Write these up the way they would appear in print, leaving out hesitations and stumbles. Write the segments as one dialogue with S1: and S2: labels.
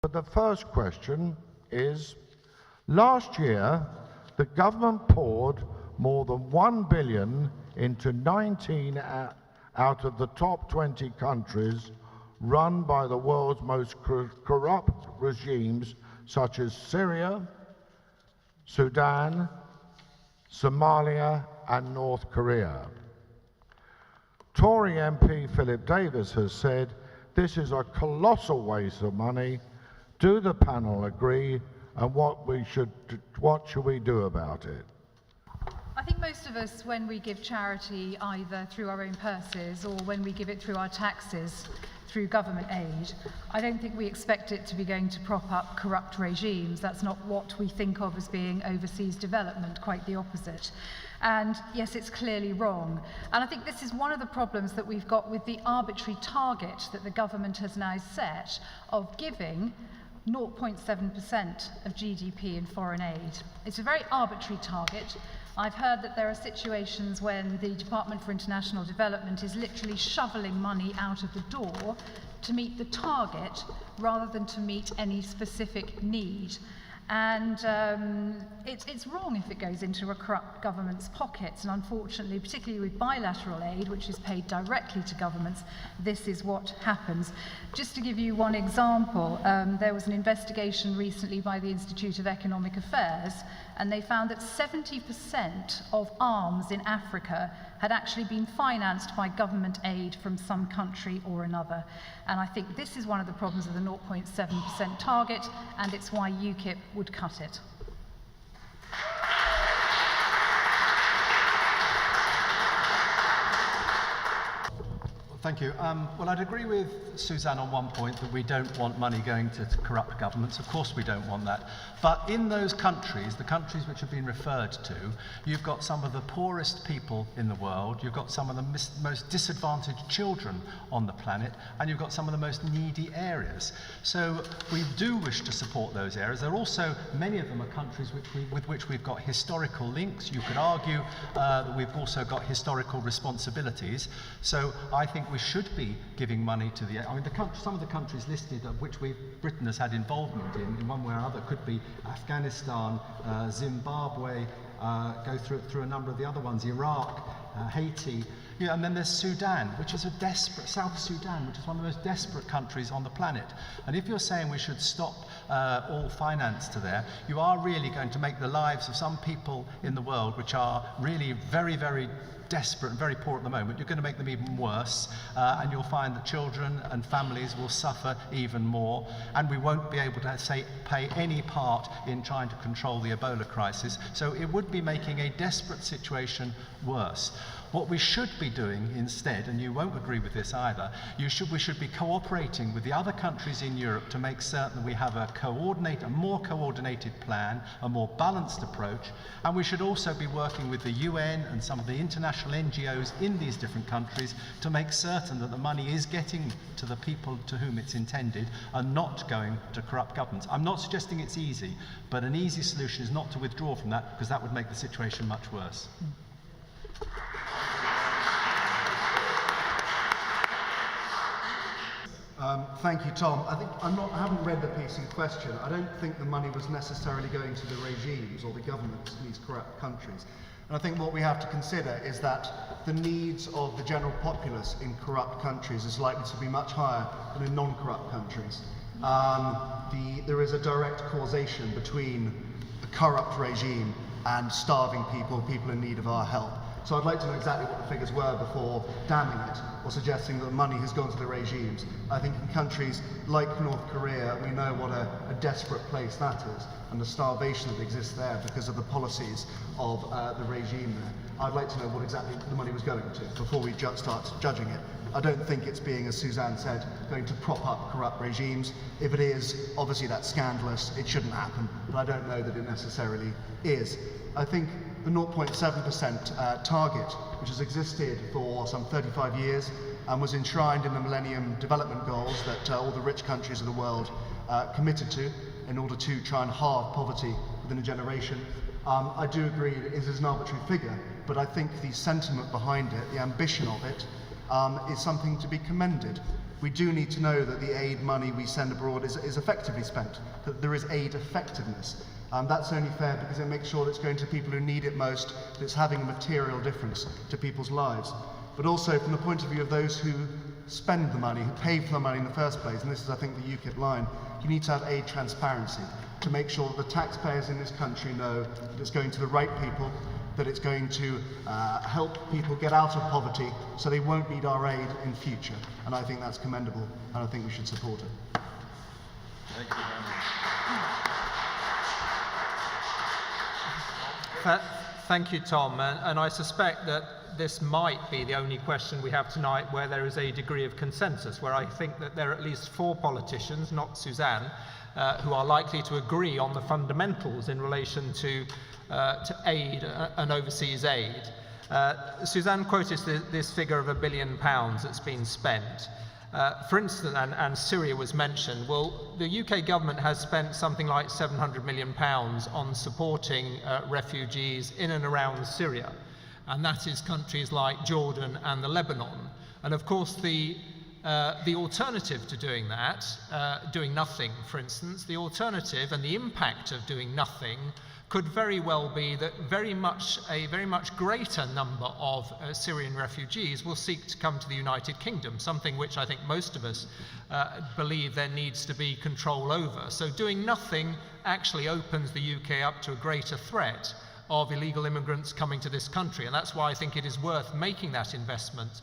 S1: But the first question is, last year, the government poured more than 1 billion into 19 out of the top 20 countries run by the world's most corrupt regimes, such as Syria, Sudan, Somalia, and North Korea. Tory MP Philip Davis has said, "This is a colossal waste of money. Do the panel agree, and what should we do about it?"
S2: I think most of us, when we give charity either through our own purses or when we give it through our taxes, through government aid, I don't think we expect it to be going to prop up corrupt regimes. That's not what we think of as being overseas development, quite the opposite. And yes, it's clearly wrong. And I think this is one of the problems that we've got with the arbitrary target that the government has now set of giving 0.7% of GDP in foreign aid. It's a very arbitrary target. I've heard that there are situations when the Department for International Development is literally shoveling money out of the door to meet the target rather than to meet any specific need. And it's wrong if it goes into a corrupt government's pockets, and unfortunately, particularly with bilateral aid, which is paid directly to governments, this is what happens. Just to give you one example, there was an investigation recently by the Institute of Economic Affairs, and they found that 70% of arms in Africa had actually been financed by government aid from some country or another. And I think this is one of the problems of the 0.7% target, and it's why UKIP would cut it.
S3: Thank you. Well, I'd agree with Suzanne on one point, that we don't want money going to corrupt governments. Of course we don't want that. But in those countries, the countries which have been referred to, you've got some of the poorest people in the world, you've got some of the most disadvantaged children on the planet, and you've got some of the most needy areas. So we do wish to support those areas. There are also, many of them are countries with which we've got historical links. You could argue that we've also got historical responsibilities. So I think we should be giving money to some of the countries listed of which Britain has had involvement in one way or other could be Afghanistan, Zimbabwe, go through a number of the other ones, Iraq, Haiti, and then there's Sudan, which is South Sudan, which is one of the most desperate countries on the planet. And if you're saying we should stop all finance to there, you are really going to make the lives of some people in the world, which are really very, very desperate and very poor at the moment, you're going to make them even worse, and you'll find that children and families will suffer even more, and we won't be able to play any part in trying to control the Ebola crisis. So it would be making a desperate situation worse. What we should be doing instead, and you won't agree with this either, we should be cooperating with the other countries in Europe to make certain we have a more coordinated plan, a more balanced approach, and we should also be working with the UN and some of the international NGOs in these different countries to make certain that the money is getting to the people to whom it's intended and not going to corrupt governments. I'm not suggesting it's easy, but an easy solution is not to withdraw from that, because that would make the situation much worse.
S4: Thank you, Tom. I haven't read the piece in question. I don't think the money was necessarily going to the regimes or the governments in these corrupt countries. And I think what we have to consider is that the needs of the general populace in corrupt countries is likely to be much higher than in non-corrupt countries. There is a direct causation between a corrupt regime and starving people in need of our help. So I'd like to know exactly what the figures were before damning it or suggesting that the money has gone to the regimes. I think in countries like North Korea, we know what a desperate place that is, and the starvation that exists there because of the policies of the regime there. I'd like to know what exactly the money was going to before we start judging it. I don't think it's being, as Suzanne said, going to prop up corrupt regimes. If it is, obviously that's scandalous, it shouldn't happen, but I don't know that it necessarily is. I think the 0.7% target, which has existed for some 35 years and was enshrined in the Millennium Development Goals that all the rich countries of the world committed to in order to try and halve poverty within a generation. I do agree it is an arbitrary figure, but I think the sentiment behind it, the ambition of it, is something to be commended. we do need to know that the aid money we send abroad is effectively spent, that there is aid effectiveness. That's only fair because it makes sure that it's going to people who need it most, that it's having a material difference to people's lives. But also from the point of view of those who spend the money, who pay for the money in the first place, and this is, I think, the UKIP line, you need to have aid transparency to make sure that the taxpayers in this country know that it's going to the right people, that it's going to help people get out of poverty so they won't need our aid in future. And I think that's commendable, and I think we should support it.
S5: Thank you very much.
S6: Thank you, Tom. And I suspect that this might be the only question we have tonight where there is a degree of consensus, where I think that there are at least 4 politicians, not Suzanne, who are likely to agree on the fundamentals in relation to aid and overseas aid. Suzanne quoted this figure of £1 billion that's been spent. For instance, and Syria was mentioned, well, the UK government has spent something like £700 million on supporting refugees in and around Syria. And that is countries like Jordan and the Lebanon. And of course, the alternative to doing that, doing nothing, for instance, the alternative and the impact of doing nothing could very well be that a very much greater number of Syrian refugees will seek to come to the United Kingdom, something which I think most of us believe there needs to be control over. So doing nothing actually opens the UK up to a greater threat of illegal immigrants coming to this country, and that's why I think it is worth making that investment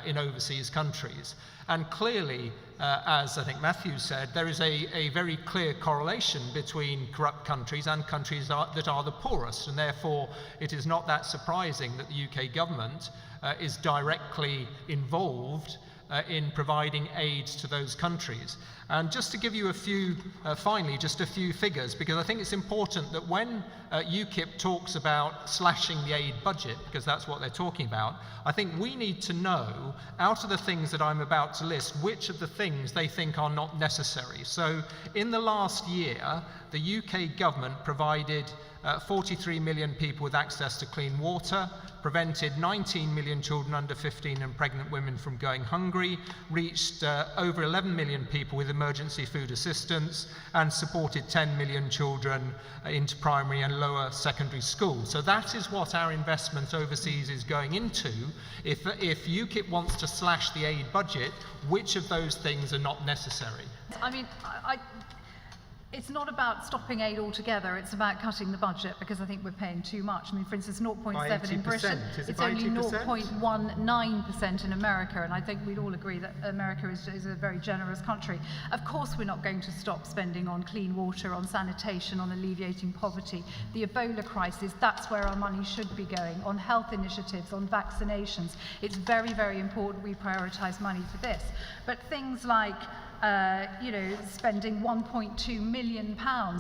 S6: in overseas countries. And clearly, as I think Matthew said, there is a very clear correlation between corrupt countries and countries that are the poorest, and therefore it is not that surprising that the UK government is directly involved in providing aid to those countries. And just to give you a few, finally, just a few figures, because I think it's important that when UKIP talks about slashing the aid budget, because that's what they're talking about, I think we need to know, out of the things that I'm about to list, which of the things they think are not necessary. So in the last year, the UK government provided 43 million people with access to clean water, prevented 19 million children under 15 and pregnant women from going hungry, reached over 11 million people with emergency food assistance, and supported 10 million children into primary and lower secondary schools. So that is what our investment overseas is going into. If UKIP wants to slash the aid budget, which of those things are not necessary?
S2: I mean, it's not about stopping aid altogether, it's about cutting the budget, because I think we're paying too much. I mean, for instance, 0.7 in Britain, it's only 0.19% in America, and I think we'd all agree that America is a very generous country. Of course, we're not going to stop spending on clean water, on sanitation, on alleviating poverty. The Ebola crisis, that's where our money should be going, on health initiatives, on vaccinations. It's very, very important we prioritise money for this. But things like spending £1.2 million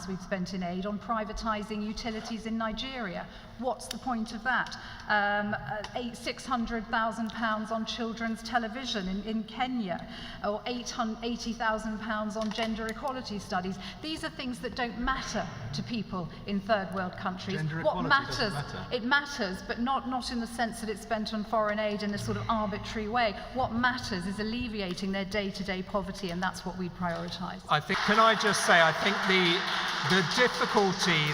S2: we've spent in aid on privatising utilities in Nigeria. What's the point of that? £600,000 on children's television in Kenya, or £80,000 on gender equality studies. These are things that don't matter to people in third world countries. What matters, it matters, but not in the sense that it's spent on foreign aid in a sort of arbitrary way. What matters is alleviating their day-to-day poverty, and that's what we prioritise.
S6: I think, can I just say, I think the difficulty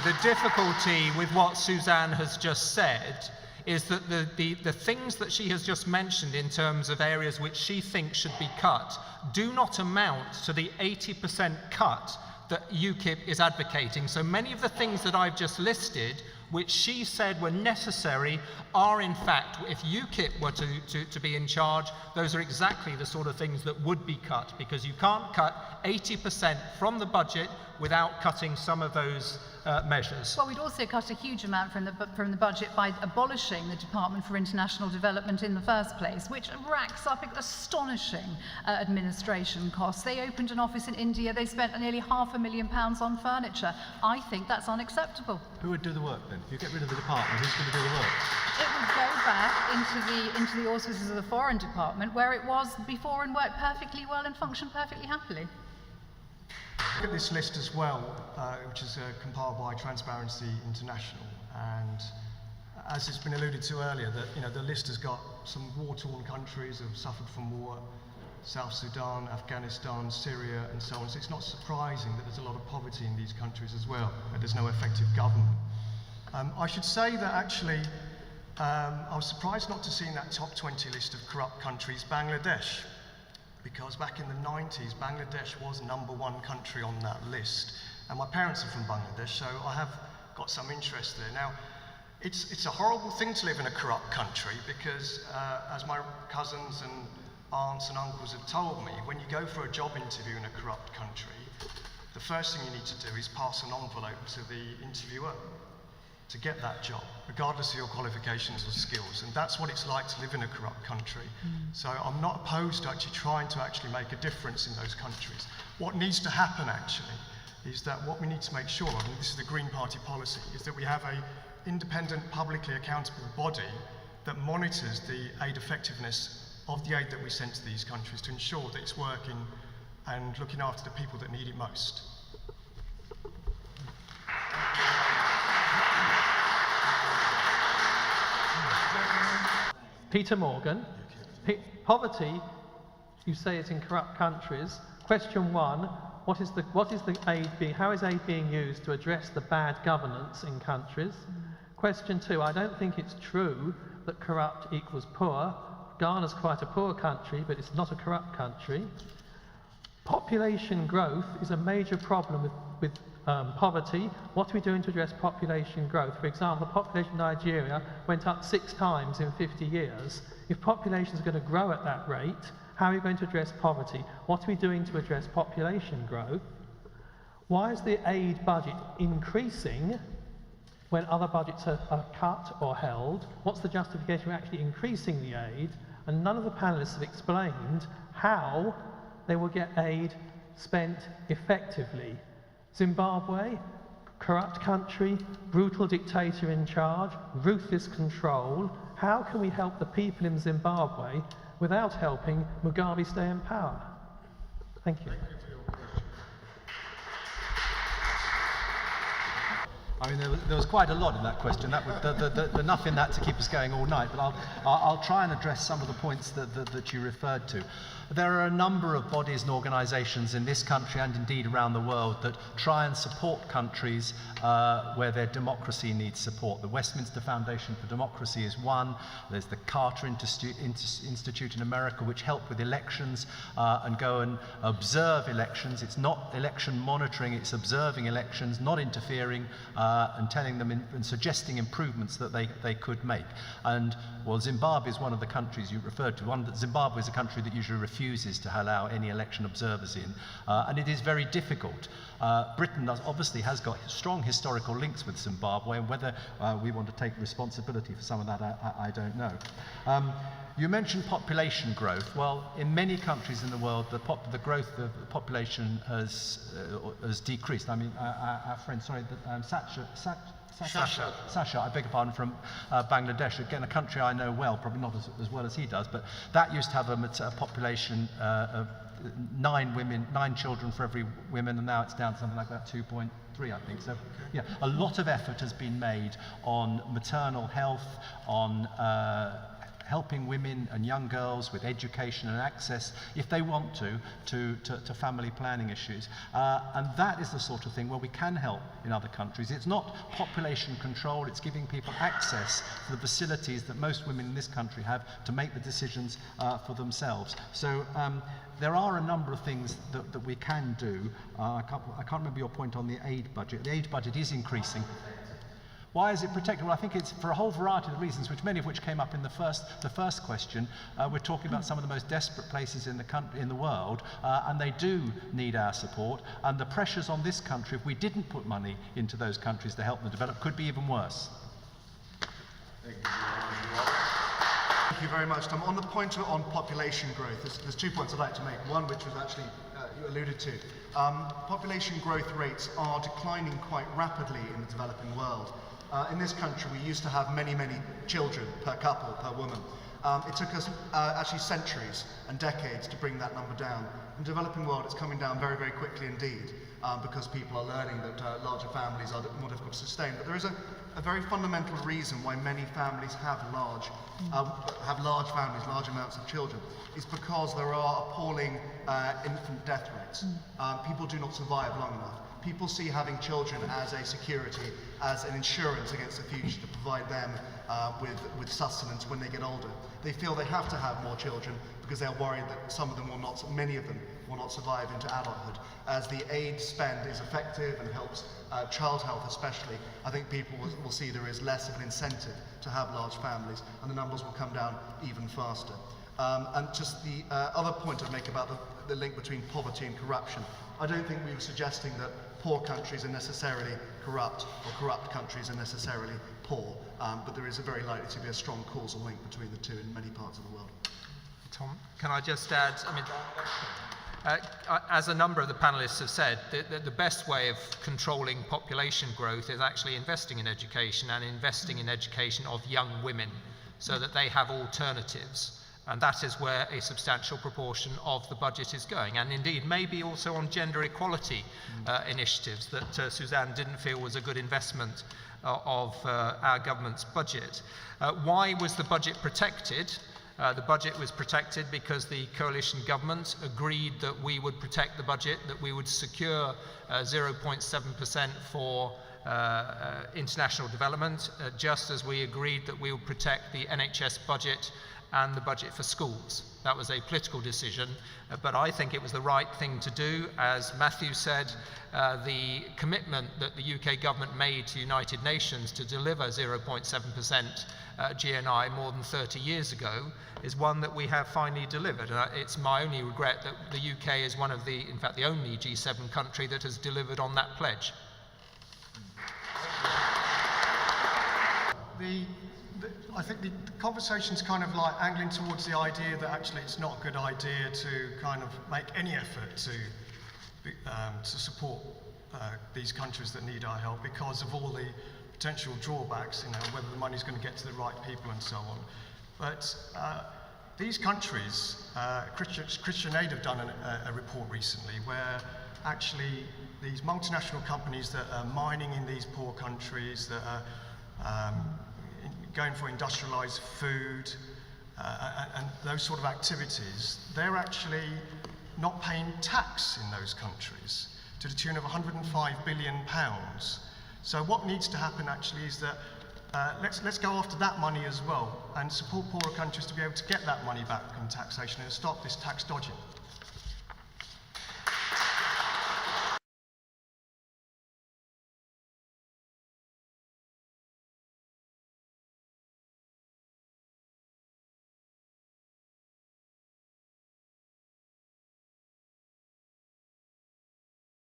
S6: with what Suzanne has just said is that the things that she has just mentioned in terms of areas which she thinks should be cut do not amount to the 80% cut that UKIP is advocating. So many of the things that I've just listed, which she said were necessary, are in fact, if UKIP were to be in charge, those are exactly the sort of things that would be cut, because you can't cut 80% from the budget without cutting some of those measures.
S2: Well, we'd also cut a huge amount from the budget by abolishing the Department for International Development in the first place, which racks up astonishing administration costs. They opened an office in India, they spent nearly £500,000 on furniture. I think that's unacceptable.
S3: Who would do the work then? If you get rid of the department, who's going to do the work?
S2: It would go back into the auspices of the Foreign Department, where it was before and worked perfectly well and functioned perfectly happily.
S7: Look at this list as well, which is compiled by Transparency International, and as it's been alluded to earlier, that the list has got some war-torn countries who have suffered from war, South Sudan, Afghanistan, Syria, and so on. So it's not surprising that there's a lot of poverty in these countries as well, and there's no effective government. I should say that actually, I was surprised not to see in that top 20 list of corrupt countries Bangladesh, because back in the 90s, Bangladesh was #1 country on that list. And my parents are from Bangladesh, so I have got some interest there. Now, it's a horrible thing to live in a corrupt country because, as my cousins and aunts and uncles have told me, when you go for a job interview in a corrupt country, the first thing you need to do is pass an envelope to the interviewer to get that job, regardless of your qualifications or skills. And that's what it's like to live in a corrupt country. So I'm not opposed to actually trying to make a difference in those countries. What needs to happen actually is that what we need to make sure of, and this is the Green Party policy, is that we have an independent, publicly accountable body that monitors the aid effectiveness of the aid that we send to these countries to ensure that it's working and looking after the people that need it most.
S8: Peter Morgan. Poverty, you say it's in corrupt countries. Question 1, what is the aid being, how is aid being used to address the bad governance in countries? Question 2, I don't think it's true that corrupt equals poor. Ghana's quite a poor country, but it's not a corrupt country. Population growth is a major problem with poverty. What are we doing to address population growth? For example, the population of Nigeria went up 6 times in 50 years. If population is going to grow at that rate, how are we going to address poverty? What are we doing to address population growth? Why is the aid budget increasing when other budgets are cut or held? What's the justification for actually increasing the aid? And none of the panelists have explained how they will get aid spent effectively. Zimbabwe, corrupt country, brutal dictator in charge, ruthless control. How can we help the people in Zimbabwe without helping Mugabe stay in power? Thank you.
S3: I mean, there was quite a lot in that question. Enough in that to keep us going all night, but I'll try and address some of the points that you referred to. There are a number of bodies and organisations in this country and indeed around the world that try and support countries where their democracy needs support. The Westminster Foundation for Democracy is one. There's the Carter Institute in America, which help with elections and go and observe elections. It's not election monitoring, it's observing elections, not interfering, and telling them and suggesting improvements that they could make. And well, Zimbabwe is one of the countries you referred to. Zimbabwe is a country that usually refuses to allow any election observers in, and it is very difficult. Britain obviously has got strong historical links with Zimbabwe, and whether we want to take responsibility for some of that, I don't know. You mentioned population growth. Well, in many countries in the world, the growth of the population has decreased. I mean, our friend, Sasha, I beg your pardon, from Bangladesh, again, a country I know well, probably not as well as he does, but that used to have a population of 9 children for every woman, and now it's down to something like that, 2.3, I think. So, yeah, a lot of effort has been made on maternal health, on helping women and young girls with education and access, if they want to family planning issues. And that is the sort of thing where we can help in other countries. It's not population control, it's giving people access to the facilities that most women in this country have to make the decisions for themselves. So there are a number of things that we can do. I can't remember your point on the aid budget. The aid budget is increasing. Why is it protected? Well, I think it's for a whole variety of reasons, many of which came up in the first question. We're talking about some of the most desperate places in the world, and they do need our support. And the pressures on this country, if we didn't put money into those countries to help them develop, could be even worse.
S4: Thank you very much, Tom. On the point on population growth, there's 2 points I'd like to make. One, which was actually you alluded to. Population growth rates are declining quite rapidly in the developing world. In this country, we used to have many, many children per couple, per woman. It took us actually centuries and decades to bring that number down. In the developing world, it's coming down very, very quickly indeed, because people are learning that larger families are more difficult to sustain. But there is a very fundamental reason why many families have large families, large amounts of children. It's because there are appalling infant death rates. People do not survive long enough. People see having children as a security, as an insurance against the future to provide them with sustenance when they get older. They feel they have to have more children because they're worried that many of them will not survive into adulthood. As the aid spend is effective and helps child health especially, I think people will see there is less of an incentive to have large families, and the numbers will come down even faster. And just the other point I'd make about the link between poverty and corruption, I don't think we were suggesting that poor countries are necessarily corrupt or corrupt countries are necessarily poor, but there is very likely to be a strong causal link between the two in many parts of the world.
S6: Tom, can I just add, as a number of the panelists have said, the best way of controlling population growth is actually investing in education, and investing in education of young women so that they have alternatives. And that is where a substantial proportion of the budget is going. And indeed, maybe also on gender equality initiatives that Suzanne didn't feel was a good investment of our government's budget. Why was the budget protected? The budget was protected because the coalition government agreed that we would protect the budget, that we would secure 0.7% for international development, just as we agreed that we would protect the NHS budget and the budget for schools. That was a political decision, but I think it was the right thing to do. As Matthew said, the commitment that the UK government made to United Nations to deliver 0.7% GNI more than 30 years ago is one that we have finally delivered. It's my only regret that the UK is one of in fact the only G7 country that has delivered on that pledge.
S7: I think the conversation's kind of like angling towards the idea that actually it's not a good idea to kind of make any effort to support these countries that need our help because of all the potential drawbacks, whether the money's going to get to the right people and so on. But these countries, Christian Aid have done a report recently where actually these multinational companies that are mining in these poor countries, that are going for industrialized food and those sort of activities, they're actually not paying tax in those countries to the tune of £105 billion. So what needs to happen actually is that let's go after that money as well and support poorer countries to be able to get that money back from taxation and stop this tax dodging.